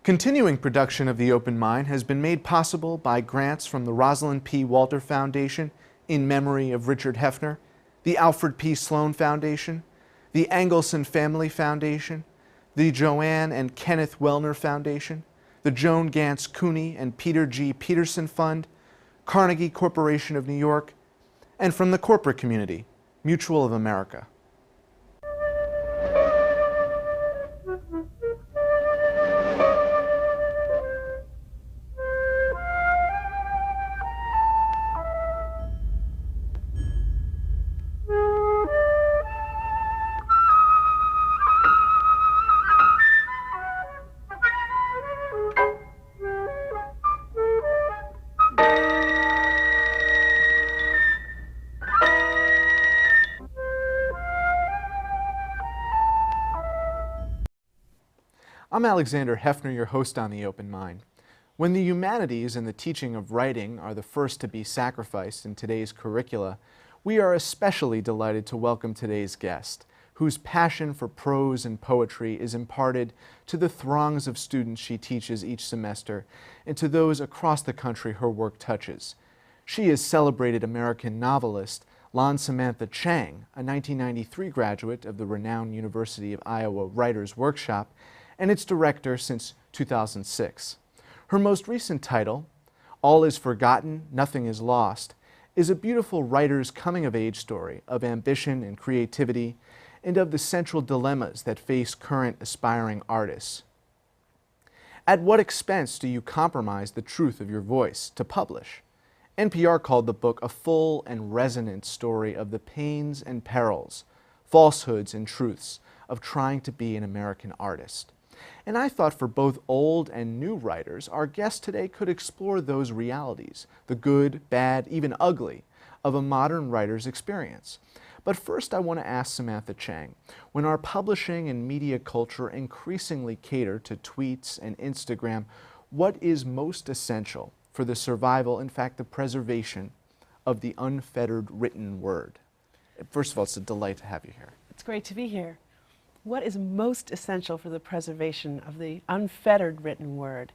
Continuing production of The Open Mind has been made possible by grants from the Rosalind P. Walter Foundation in memory of Richard Heffner, the Alfred P. Sloan Foundation, the Angelson Family Foundation, the Joanne and Kenneth Wellner Foundation, the Joan Gantz CUNY and Peter G. Peterson Fund, Carnegie Corporation of New York, and from the corporate community, Mutual of America. I'm Alexander Heffner, your host on The Open Mind. When the humanities and the teaching of writing are the first to be sacrificed in today's curricula, we are especially delighted to welcome today's guest, whose passion for prose and poetry is imparted to the throngs of students she teaches each semester and to those across the country her work touches. She is celebrated American novelist Lan Samantha Chang, a 1993 graduate of the renowned University of Iowa Writers' Workshop, and its director since 2006. Her most recent title, All is Forgotten, Nothing is Lost, is a beautiful writer's coming-of-age story of ambition and creativity and of the central dilemmas that face current aspiring artists. At what expense do you compromise the truth of your voice to publish? NPR called the book a full and resonant story of the pains and perils, falsehoods and truths of trying to be an American artist. And I thought for both old and new writers, our guest today could explore those realities, the good, bad, even ugly, of a modern writer's experience. But first I want to ask Samantha Chang, when our publishing and media culture increasingly cater to tweets and Instagram, what is most essential for the survival, in fact the preservation, of the unfettered written word? First of all, it's a delight to have you here. It's great to be here. What is most essential for the preservation of the unfettered written word?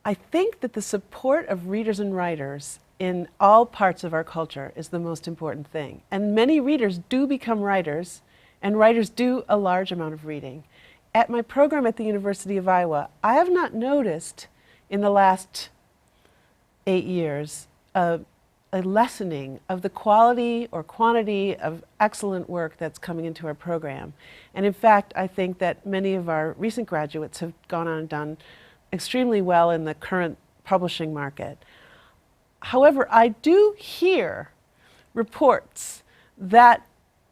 I think that the support of readers and writers in all parts of our culture is the most important thing. And many readers do become writers, and writers do a large amount of reading. At my program at the University of Iowa, I have not noticed in the last 8 years a lessening of the quality or quantity of excellent work that's coming into our program. And in fact, I think that many of our recent graduates have gone on and done extremely well in the current publishing market. However, I do hear reports that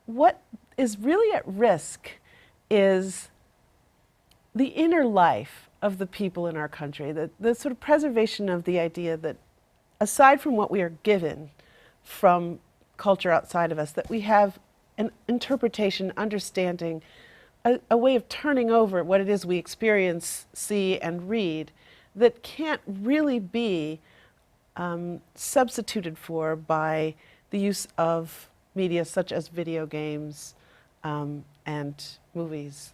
what is really at risk is the inner life of the people in our country, the sort of preservation of the idea that aside from what we are given from culture outside of us, that we have an interpretation, understanding, a way of turning over what it is we experience, see, and read that can't really be substituted for by the use of media such as video games and movies.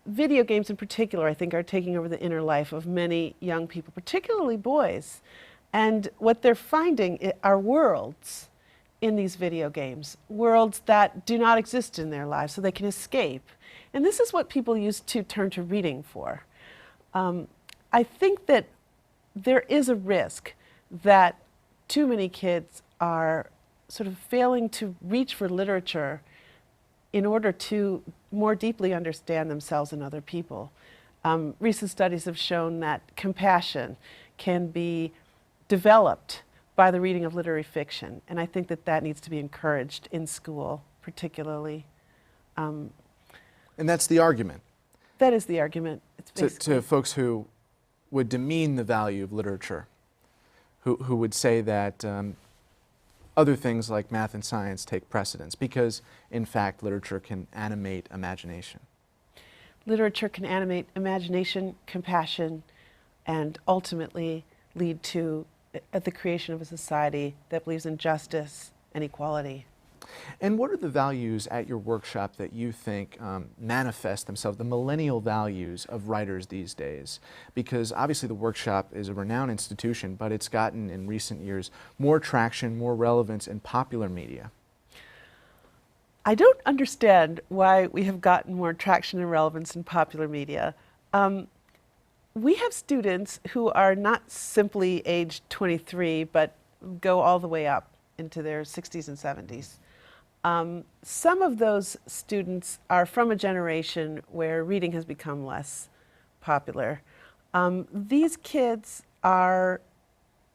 Video games in particular, I think, are taking over the inner life of many young people, particularly boys. And what they're finding are worlds in these video games, worlds that do not exist in their lives, so they can escape. And this is what people used to turn to reading for. I think that there is a risk that too many kids are sort of failing to reach for literature in order to more deeply understand themselves and other people. Recent studies have shown that compassion can be developed by the reading of literary fiction, and I think that that needs to be encouraged in school, particularly. And that's the argument. That is the argument. It's to folks who would demean the value of literature, who would say that other things like math and science take precedence because, in fact, literature can animate imagination. Literature can animate imagination, compassion, and ultimately lead to the creation of a society that believes in justice and equality. And what are the values at your workshop that you think manifest themselves, the millennial values of writers these days? Because obviously the workshop is a renowned institution, but it's gotten in recent years more traction, more relevance in popular media. I don't understand why we have gotten more traction and relevance in popular media. We have students who are not simply aged 23, but go all the way up into their 60s and 70s. Some of those students are from a generation where reading has become less popular. These kids are,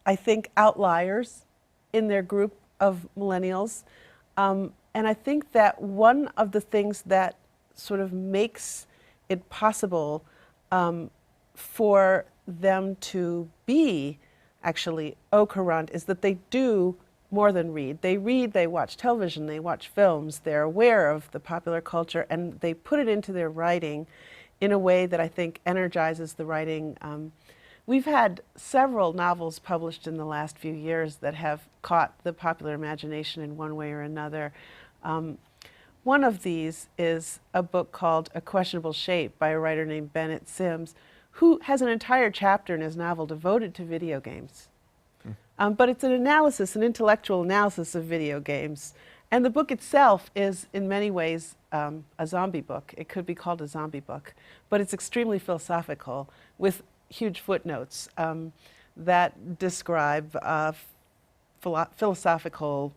I think, outliers in their group of millennials. And I think that one of the things that sort of makes it possible for them to be actually au courant is that they do more than read. They read, they watch television, they watch films, they're aware of the popular culture, and they put it into their writing in a way that I think energizes the writing. We've had several novels published in the last few years that have caught the popular imagination in one way or another. One of these is a book called A Questionable Shape by a writer named Bennett Sims, who has an entire chapter in his novel devoted to video games. But it's an analysis, an intellectual analysis of video games. And the book itself is, in many ways, a zombie book. It could be called a zombie book. But it's extremely philosophical, with huge footnotes that describe philosophical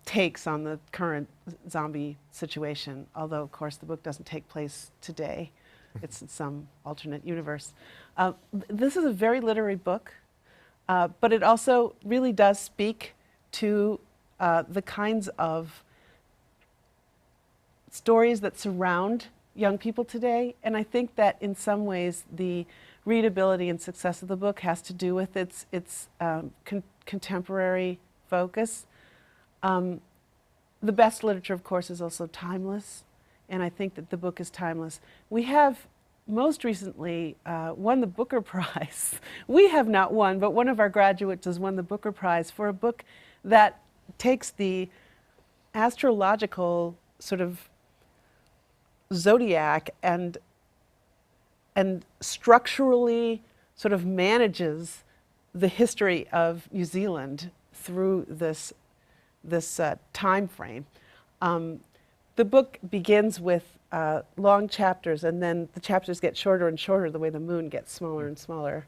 takes on the current zombie situation. Although, of course, the book doesn't take place today. It's in some alternate universe. This is a very literary book. But it also really does speak to the kinds of stories that surround young people today. And I think that in some ways the readability and success of the book has to do with its contemporary focus. The best literature, of course, is also timeless. And I think that the book is timeless. We have most recently won the Booker Prize. We have not won, but one of our graduates has won the Booker Prize for a book that takes the astrological sort of zodiac and structurally sort of manages the history of New Zealand through this time frame. The book begins with long chapters, and then the chapters get shorter and shorter the way the moon gets smaller and smaller.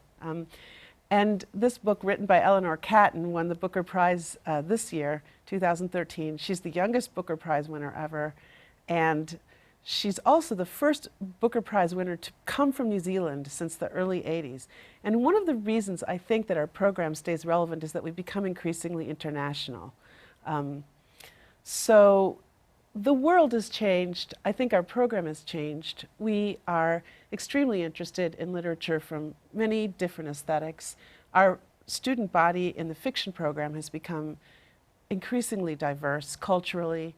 And this book, written by Eleanor Catton, won the Booker Prize this year, 2013. She's the youngest Booker Prize winner ever, and she's also the first Booker Prize winner to come from New Zealand since the early 80s. And one of the reasons I think that our program stays relevant is that we've become increasingly international. So the world has changed. I think our program has changed. We are extremely interested in literature from many different aesthetics. Our student body in the fiction program has become increasingly diverse culturally.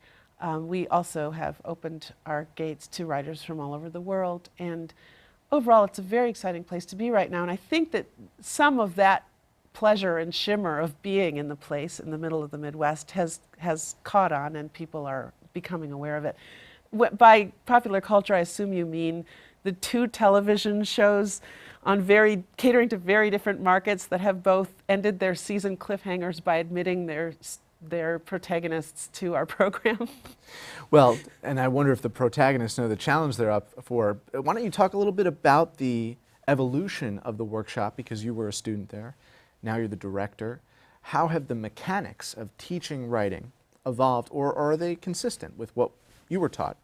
We also have opened our gates to writers from all over the world. And overall, it's a very exciting place to be right now. And I think that some of that pleasure and shimmer of being in the place in the middle of the Midwest has caught on, and people are becoming aware of it. By popular culture, I assume you mean the two television shows on catering to very different markets that have both ended their season cliffhangers by admitting their protagonists to our program. Well, and I wonder if the protagonists know the challenge they're up for. Why don't you talk a little bit about the evolution of the workshop, because you were a student there, now you're the director. How have the mechanics of teaching writing evolved, or are they consistent with what you were taught?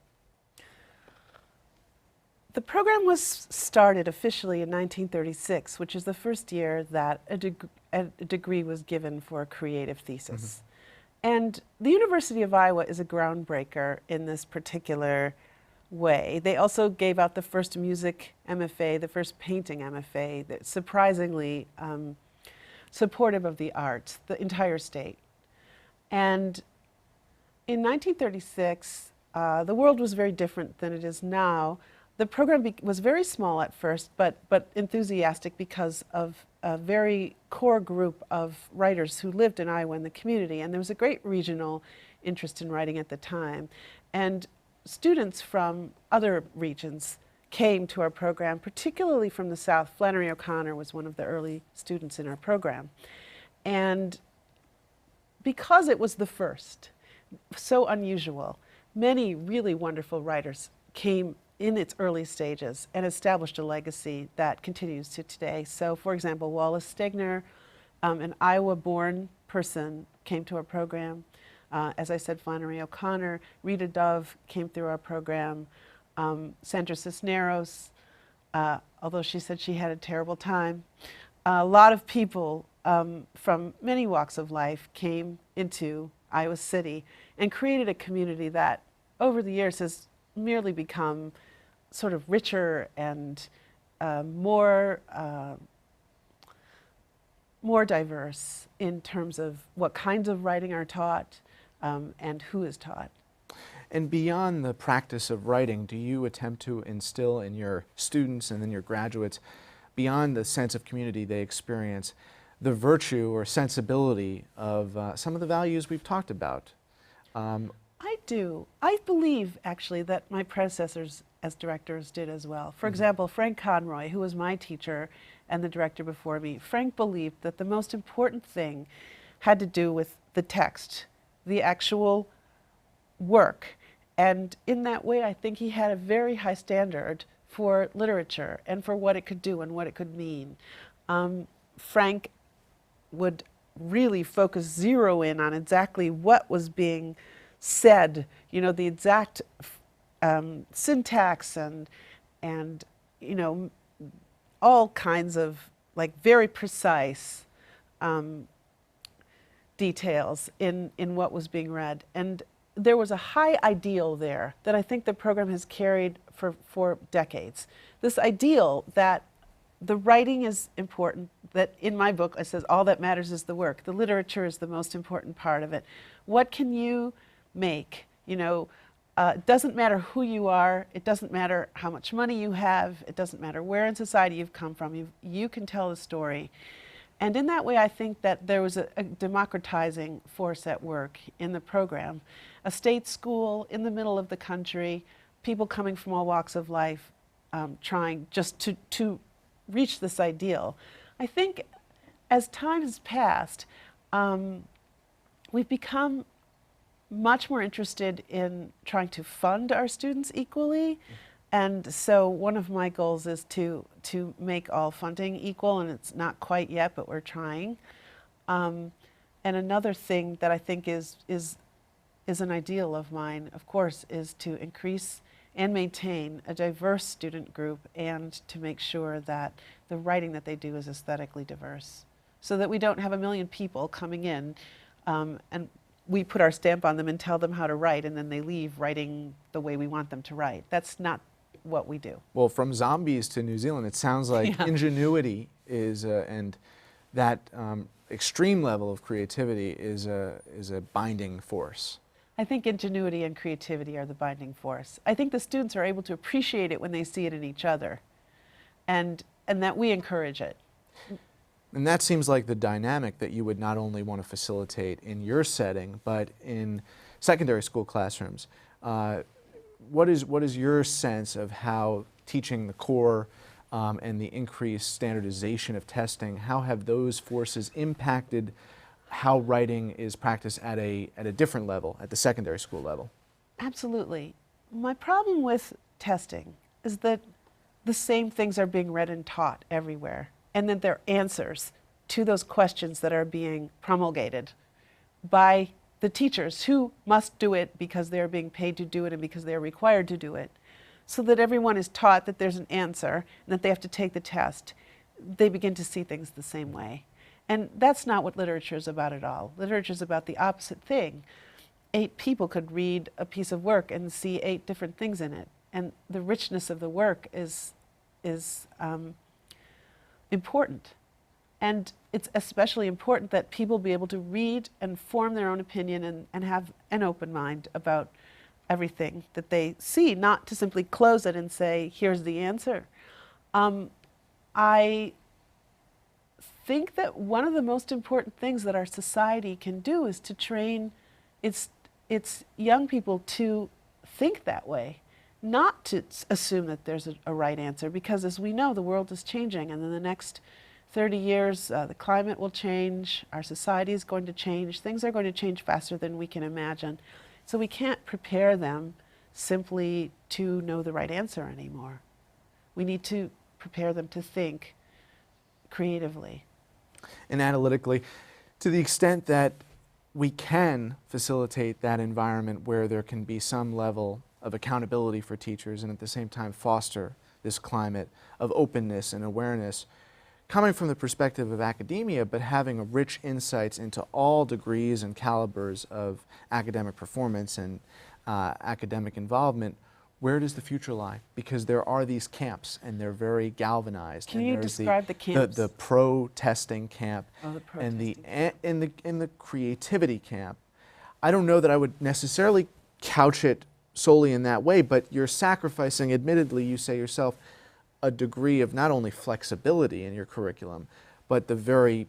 The program was started officially in 1936, which is the first year that a degree was given for a creative thesis. And the University of Iowa is a groundbreaker in this particular way. They also gave out the first music MFA, the first painting MFA, that's surprisingly supportive of the arts, the entire state. And in 1936, the world was very different than it is now. The program was very small at first, but enthusiastic because of a very core group of writers who lived in Iowa in the community. And there was a great regional interest in writing at the time. And students from other regions came to our program, particularly from the South. Flannery O'Connor was one of the early students in our program. And because it was the first, so unusual, many really wonderful writers came in its early stages and established a legacy that continues to today. So, for example, Wallace Stegner, an Iowa-born person, came to our program. As I said, Flannery O'Connor, Rita Dove came through our program. Sandra Cisneros, although she said she had a terrible time. A lot of people from many walks of life came into Iowa City and created a community that over the years has merely become sort of richer and more diverse in terms of what kinds of writing are taught and who is taught. And beyond the practice of writing, do you attempt to instill in your students and then your graduates, beyond the sense of community they experience, the virtue or sensibility of some of the values we've talked about? I do. I believe, actually, that my predecessors as directors did as well. For example, Frank Conroy, who was my teacher and the director before me, Frank believed that the most important thing had to do with the text, the actual work. And in that way, I think he had a very high standard for literature and for what it could do and what it could mean. Frank would really zero in on exactly what was being said, you know, the exact syntax and you know, all kinds of like very precise details in what was being read. And there was a high ideal there that I think the program has carried for decades. This ideal that the writing is important, that in my book I says all that matters is the work. The literature is the most important part of it. What can you make? You know, it doesn't matter who you are, it doesn't matter how much money you have, it doesn't matter where in society you've come from, you can tell a story. And in that way I think that there was a democratizing force at work in the program. A state school in the middle of the country, people coming from all walks of life, trying just to reach this ideal. I think as time has passed, we've become much more interested in trying to fund our students equally. And so one of my goals is to make all funding equal, and it's not quite yet, but we're trying. And another thing that I think is an ideal of mine, of course, is to increase and maintain a diverse student group and to make sure that the writing that they do is aesthetically diverse, so that we don't have a million people coming in and we put our stamp on them and tell them how to write, and then they leave writing the way we want them to write. That's not what we do. Well, from zombies to New Zealand, it sounds like ingenuity is, and that extreme level of creativity is a binding force. I think ingenuity and creativity are the binding force. I think the students are able to appreciate it when they see it in each other, and that we encourage it. And that seems like the dynamic that you would not only want to facilitate in your setting, but in secondary school classrooms. What is your sense of how teaching the core and the increased standardization of testing, how have those forces impacted how writing is practiced at a different level, at the secondary school level? Absolutely. My problem with testing is that the same things are being read and taught everywhere, and that they're answers to those questions that are being promulgated by the teachers who must do it because they're being paid to do it and because they're required to do it, so that everyone is taught that there's an answer and that they have to take the test. They begin to see things the same way. And that's not what literature is about at all. Literature is about the opposite thing. 8 people could read a piece of work and see 8 different things in it. And the richness of the work is important. And it's especially important that people be able to read and form their own opinion and have an open mind about everything that they see, not to simply close it and say, here's the answer. I think that one of the most important things that our society can do is to train its it's young people to think that way, not to assume that there's a right answer, because as we know, the world is changing, and in the next 30 years, the climate will change, our society is going to change, things are going to change faster than we can imagine. So we can't prepare them simply to know the right answer anymore. We need to prepare them to think creatively. And analytically, to the extent that we can facilitate that environment where there can be some level of accountability for teachers and at the same time foster this climate of openness and awareness, coming from the perspective of academia, but having a rich insights into all degrees and calibers of academic performance and academic involvement, where does the future lie? Because there are these camps, and they're very galvanized. Can you describe the camps? The pro-testing camp, Oh, the and pro-testing. in the creativity camp. I don't know that I would necessarily couch it solely in that way, but you're sacrificing, admittedly, you say yourself, a degree of not only flexibility in your curriculum, but the very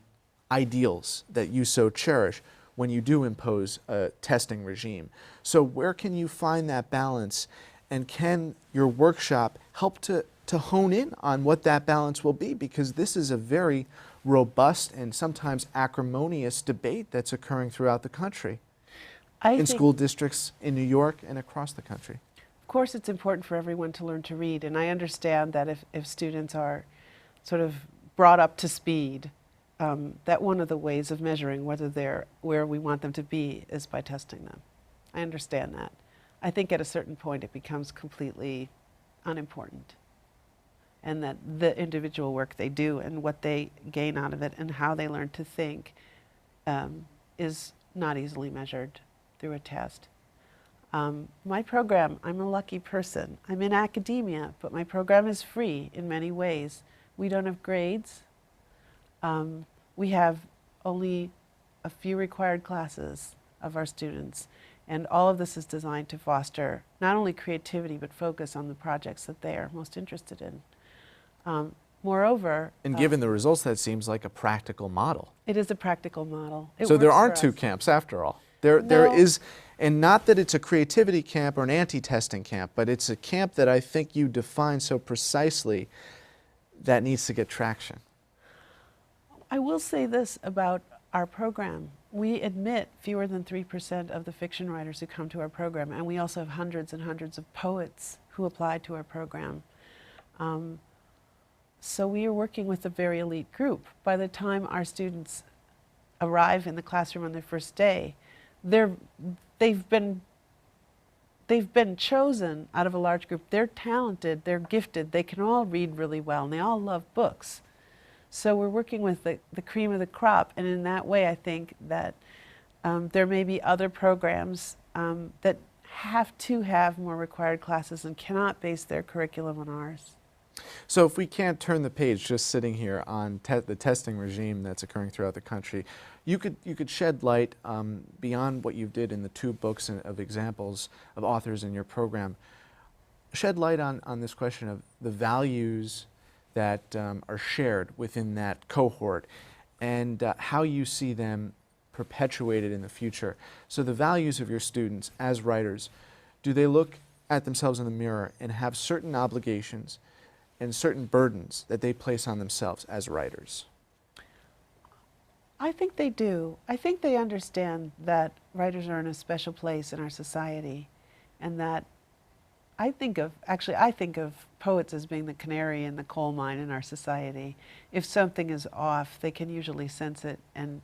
ideals that you so cherish when you do impose a testing regime. So where can you find that balance, and can your workshop help to hone in on what that balance will be? Because this is a very robust and sometimes acrimonious debate that's occurring throughout the country, in school districts in New York and across the country. Of course, it's important for everyone to learn to read, and I understand that if students are sort of brought up to speed, that one of the ways of measuring whether they're where we want them to be is by testing them. I understand that. I think at a certain point it becomes completely unimportant, and that the individual work they do and what they gain out of it and how they learn to think is not easily measured through a test. My program, I'm a lucky person. I'm in academia, but my program is free in many ways. We don't have grades. We have only a few required classes of our students, and all of this is designed to foster not only creativity, but focus on the projects that they are most interested in. Moreover, And given the results, that seems like a practical model. it is a practical model. It So there works aren't for two us. camps after all. There No. is, and not that it's a creativity camp or an anti-testing camp, but it's a camp that I think you define so precisely that needs to get traction. I will say this about our program. We admit fewer than 3% of the fiction writers who come to our program, and we also have hundreds and hundreds of poets who apply to our program. So we are working with a very elite group. By the time our students arrive in the classroom on their first day, they've been chosen out of a large group. They're talented, they're gifted, they can all read really well, and they all love books. So we're working with the cream of the crop, and in that way I think that there may be other programs that have to have more required classes and cannot base their curriculum on ours. So if we can't turn the page just sitting here on the testing regime that's occurring throughout the country, you could shed light beyond what you did in the two books of examples of authors in your program. Shed light on this question of the values that are shared within that cohort, and how you see them perpetuated in the future. So the values of your students as writers, do they look at themselves in the mirror and have certain obligations and certain burdens that they place on themselves as writers? I think they do. I think they understand that writers are in a special place in our society, and that I think of poets as being the canary in the coal mine in our society. If something is off, they can usually sense it, and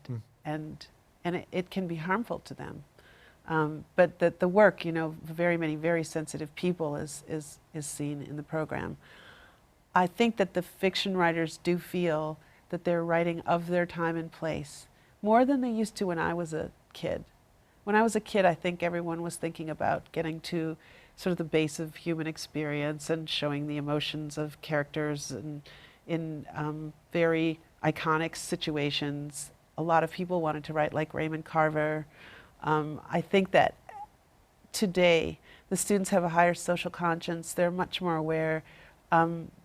it can be harmful to them. But the work, very many very sensitive people is seen in the program. I think that the fiction writers do feel that they're writing of their time and place, more than they used to when I was a kid. When I was a kid, I think everyone was thinking about getting to sort of the base of human experience and showing the emotions of characters in very iconic situations. A lot of people wanted to write like Raymond Carver. I think that today the students have a higher social conscience. They're much more aware.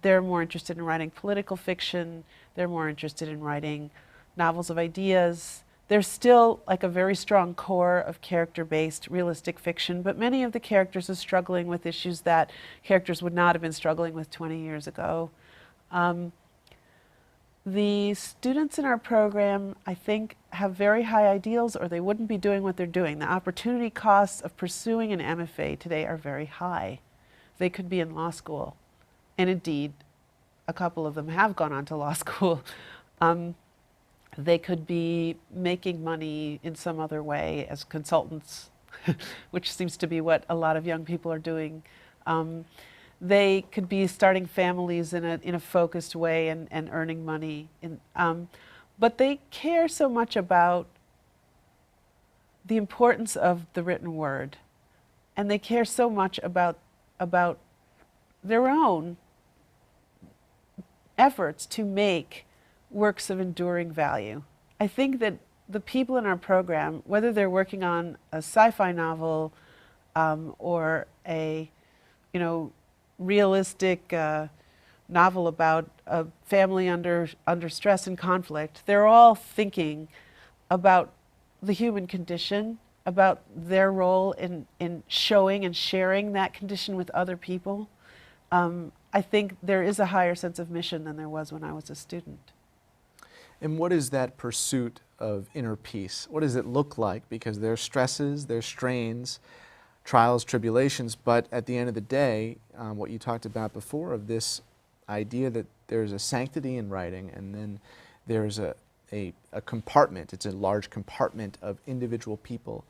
They're more interested in writing political fiction. They're more interested in writing novels of ideas. There's still like a very strong core of character-based realistic fiction, but many of the characters are struggling with issues that characters would not have been struggling with 20 years ago. The students in our program, I think, have very high ideals or they wouldn't be doing what they're doing. The opportunity costs of pursuing an MFA today are very high. They could be in law school. And indeed, a couple of them have gone on to law school. They could be making money in some other way as consultants, which seems to be what a lot of young people are doing. They could be starting families in a focused way and earning money. But they care so much about the importance of the written word. And they care so much about their own efforts to make works of enduring value. I think that the people in our program, whether they're working on a sci-fi novel or a, realistic novel about a family under stress and conflict, they're all thinking about the human condition, about their role in showing and sharing that condition with other people. I think there is a higher sense of mission than there was when I was a student. And what is that pursuit of inner peace? What does it look like? Because there's stresses, there's strains, trials, tribulations, but at the end of the day, what you talked about before of this idea that there's a sanctity in writing, and then there's a compartment, it's a large compartment of individual people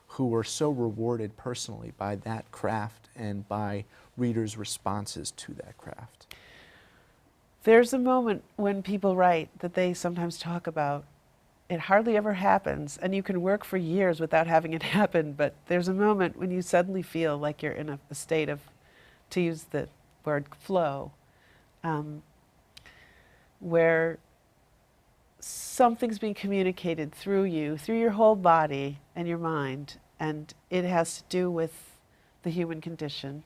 who were so rewarded personally by that craft and by readers' responses to that craft. There's a moment when people write that they sometimes talk about. It hardly ever happens, and you can work for years without having it happen, but there's a moment when you suddenly feel like you're in a state of, to use the word, flow, where something's being communicated through you, through your whole body and your mind, and it has to do with the human condition.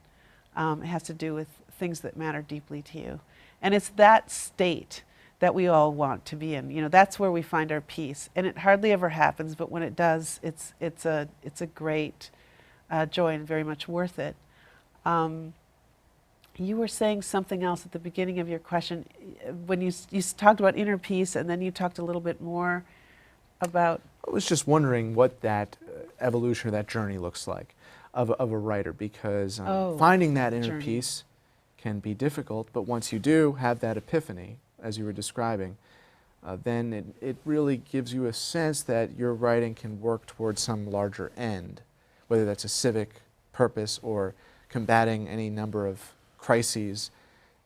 It has to do with things that matter deeply to you. And it's that state that we all want to be in. That's where we find our peace. And it hardly ever happens, but when it does, it's a great joy and very much worth it. You were saying something else at the beginning of your question when you talked about inner peace, and then you talked a little bit more about... I was just wondering what that evolution or that journey looks like of a writer, because finding that inner peace can be difficult, but once you do have that epiphany, as you were describing, then it really gives you a sense that your writing can work towards some larger end, whether that's a civic purpose or combating any number of crises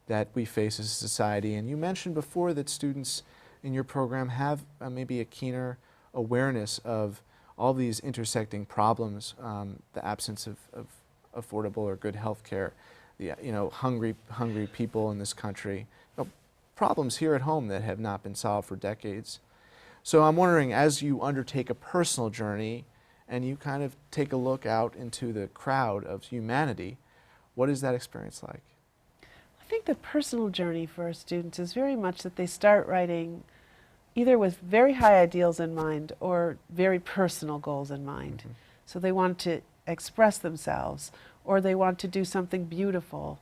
that we face as a society. And you mentioned before that students in your program have maybe a keener awareness of all these intersecting problems, the absence of affordable or good health care, the hungry people in this country, problems here at home that have not been solved for decades. So I'm wondering, as you undertake a personal journey and you kind of take a look out into the crowd of humanity, what is that experience like? I think the personal journey for our students is very much that they start writing either with very high ideals in mind or very personal goals in mind. Mm-hmm. So they want to express themselves, or they want to do something beautiful,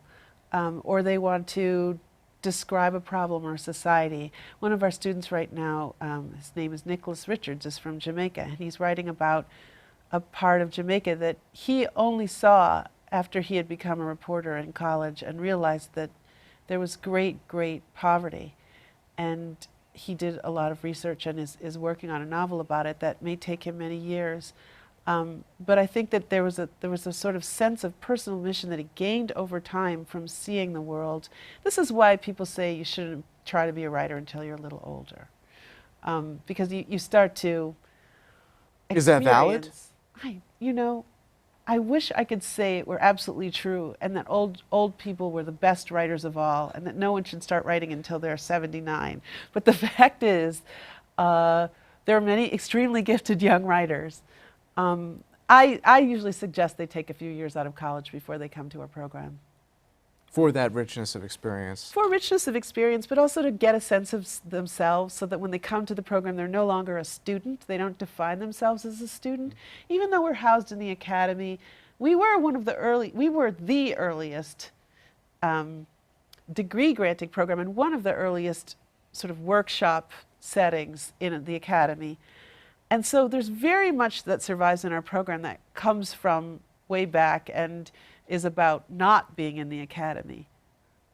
or they want to describe a problem or a society. One of our students right now, his name is Nicholas Richards, is from Jamaica, and he's writing about a part of Jamaica that he only saw after he had become a reporter in college and realized that there was great, great poverty. And he did a lot of research and is working on a novel about it that may take him many years. But I think that there was a sort of sense of personal mission that he gained over time from seeing the world. This is why people say you shouldn't try to be a writer until you're a little older, because you start to experience. Is that valid? I wish I could say it were absolutely true, and that old people were the best writers of all, and that no one should start writing until they're 79. But the fact is, there are many extremely gifted young writers. I usually suggest they take a few years out of college before they come to our program. For that richness of experience. For richness of experience, but also to get a sense of themselves so that when they come to the program, they're no longer a student. They don't define themselves as a student. Even though we're housed in the academy, we were the earliest degree granting program and one of the earliest sort of workshop settings in the academy. And so there's very much that survives in our program that comes from way back and is about not being in the academy.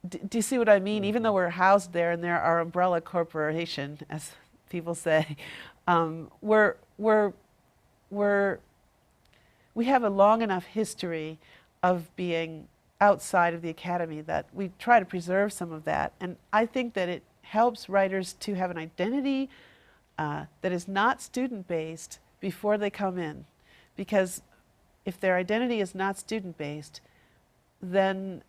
Do you see what I mean? Even though we're housed there and they're our umbrella corporation, as people say, we have a long enough history of being outside of the academy that we try to preserve some of that. And I think that it helps writers to have an identity that is not student-based before they come in. Because if their identity is not student-based, then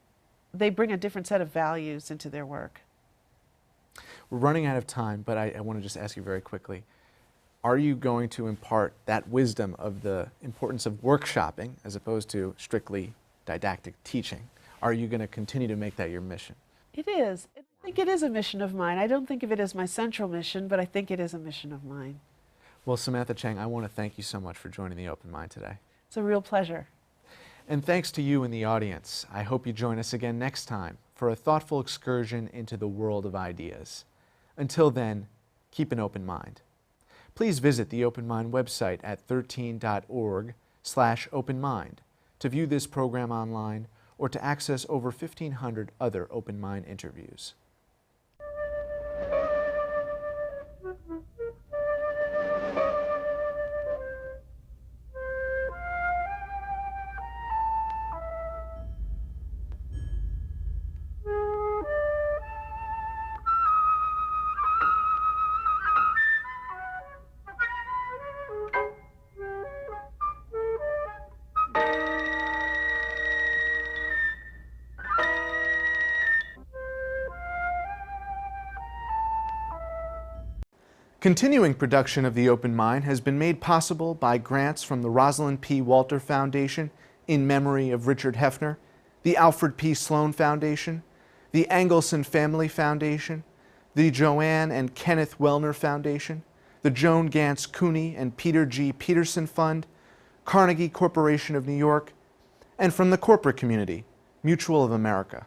they bring a different set of values into their work. We're running out of time, but I want to just ask you very quickly, are you going to impart that wisdom of the importance of workshopping as opposed to strictly didactic teaching? Are you going to continue to make that your mission? It is. I think it is a mission of mine. I don't think of it as my central mission, but I think it is a mission of mine. Well, Samantha Chang, I want to thank you so much for joining the Open Mind today. It's a real pleasure. And thanks to you in the audience. I hope you join us again next time for a thoughtful excursion into the world of ideas. Until then, keep an open mind. Please visit the Open Mind website at 13.org/openmind to view this program online or to access over 1,500 other Open Mind interviews. Continuing production of The Open Mind has been made possible by grants from the Rosalind P. Walter Foundation in memory of Richard Heffner, the Alfred P. Sloan Foundation, the Angelson Family Foundation, the Joanne and Kenneth Wellner Foundation, the Joan Gantz CUNY and Peter G. Peterson Fund, Carnegie Corporation of New York, and from the corporate community, Mutual of America.